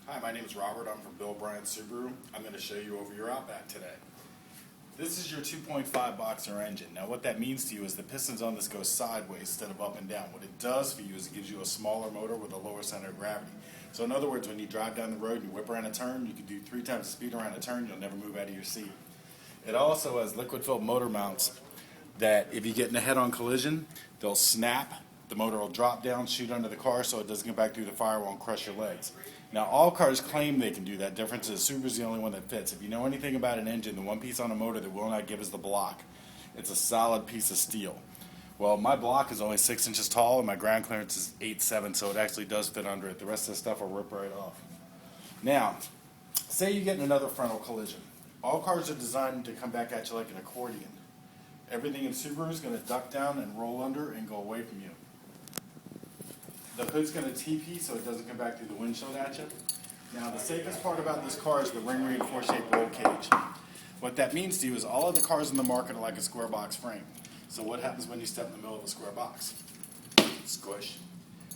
Hi, my name is Robert. I'm from Bill Bryan Subaru. I'm going to show you over your Outback today. This is your 2.5 boxer engine. Now what that means to you is the pistons on this go sideways instead of up and down. What it does for you is it gives you a smaller motor with a lower center of gravity. So in other words, when you drive down the road and you whip around a turn, you can do 3 times the speed around a turn, you'll never move out of your seat. It also has liquid-filled motor mounts that if you get in a head-on collision, they'll snap. The motor will drop down, shoot under the car so it doesn't get back through the firewall and crush your legs. Now, all cars claim they can do that. Difference is Subaru's the only one that fits. If you know anything about an engine, the one piece on a motor that will not give is the block. It's a solid piece of steel. Well, my block is only 6 inches tall and my ground clearance is 8'7", so it actually does fit under it. The rest of the stuff will rip right off. Now, say you get in another frontal collision. All cars are designed to come back at you like an accordion. Everything in Subaru is going to duck down and roll under and go away from you. The hood's going to TP so it doesn't come back through the windshield at you. Now the safest part about this car is the ring reinforced shaped roll cage. What that means to you is all of the cars in the market are like a square box frame. So what happens when you step in the middle of a square box? Squish.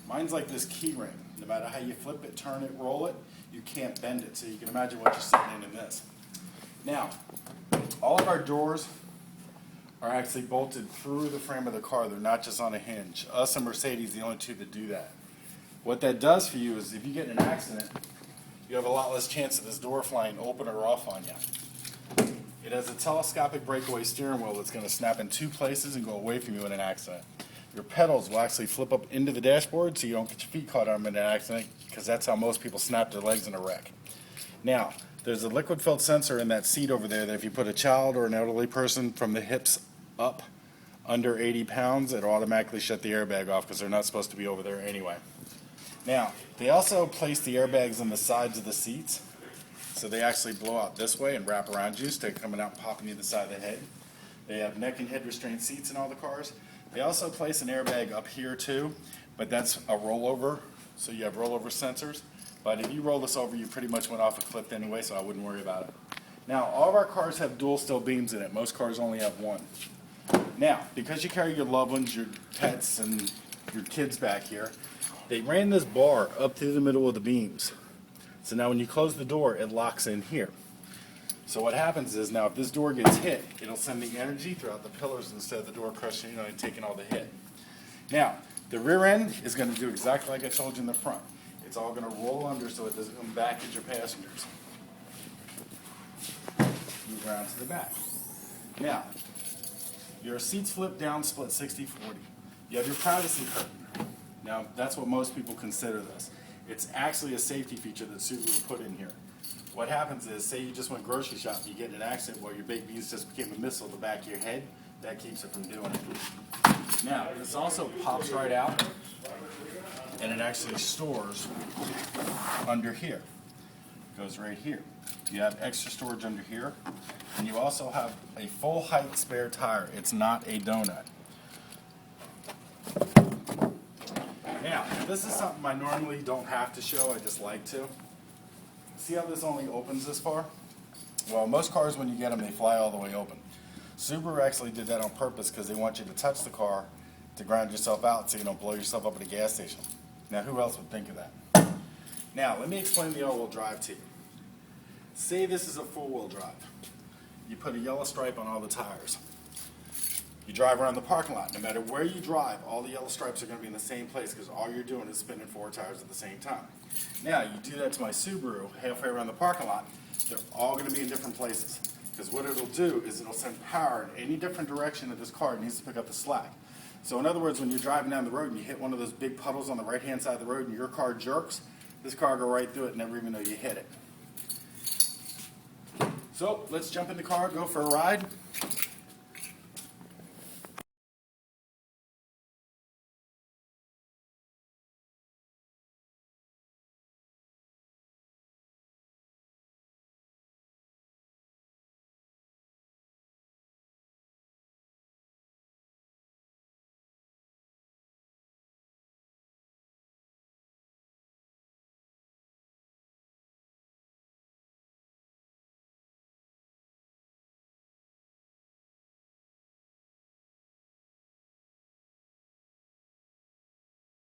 Mine's like this key ring. No matter how you flip it, turn it, roll it, you can't bend it. So you can imagine what you're sitting in this. Now, all of our doors are actually bolted through the frame of the car. They're not just on a hinge. Us and Mercedes, the only two that do that. What that does for you is if you get in an accident, you have a lot less chance of this door flying open or off on you. It has a telescopic breakaway steering wheel that's going to snap in 2 places and go away from you in an accident. Your pedals will actually flip up into the dashboard so you don't get your feet caught on them in an accident, because that's how most people snap their legs in a wreck. Now, there's a liquid-filled sensor in that seat over there that if you put a child or an elderly person from the hips up under 80 pounds, it'll automatically shut the airbag off because they're not supposed to be over there anyway. Now, they also place the airbags on the sides of the seats, so they actually blow out this way and wrap around you instead of coming out and popping you in the side of the head. They have neck and head restraint seats in all the cars. They also place an airbag up here too, but that's a rollover, so you have rollover sensors. But if you roll this over, you pretty much went off a cliff anyway, so I wouldn't worry about it. Now, all of our cars have dual steel beams in it. Most cars only have one. Now, because you carry your loved ones, your pets, and your kids back here, they ran this bar up through the middle of the beams. So now when you close the door, it locks in here. So what happens is now if this door gets hit, it'll send the energy throughout the pillars instead of the door crushing and taking all the hit. Now, the rear end is going to do exactly like I told you in the front. It's all going to roll under so it doesn't come back at your passengers. Move around to the back. Now, your seats flip down, split 60-40. You have your privacy curtain. Now, that's what most people consider this. It's actually a safety feature that Subaru put in here. What happens is, say you just went grocery shopping, you get in an accident where your baked beans just became a missile to the back of your head, that keeps it from doing it. Now, this also pops right out, and it actually stores under here. It goes right here. You have extra storage under here, and you also have a full height spare tire. It's not a donut. Now, this is something I normally don't have to show, I just like to. See how this only opens this far? Well, most cars when you get them, they fly all the way open. Subaru actually did that on purpose because they want you to touch the car to ground yourself out so you don't blow yourself up at a gas station. Now, who else would think of that? Now, let me explain the all-wheel drive to you. Say this is a four-wheel drive. You put a yellow stripe on all the tires. You drive around the parking lot. No matter where you drive, all the yellow stripes are going to be in the same place because all you're doing is spinning 4 tires at the same time. Now, you do that to my Subaru halfway around the parking lot, they're all going to be in different places. Because what it'll do is it'll send power in any different direction that this car needs to pick up the slack. So in other words, when you're driving down the road and you hit one of those big puddles on the right-hand side of the road and your car jerks, this car will go right through it and never even know you hit it. So let's jump in the car, go for a ride.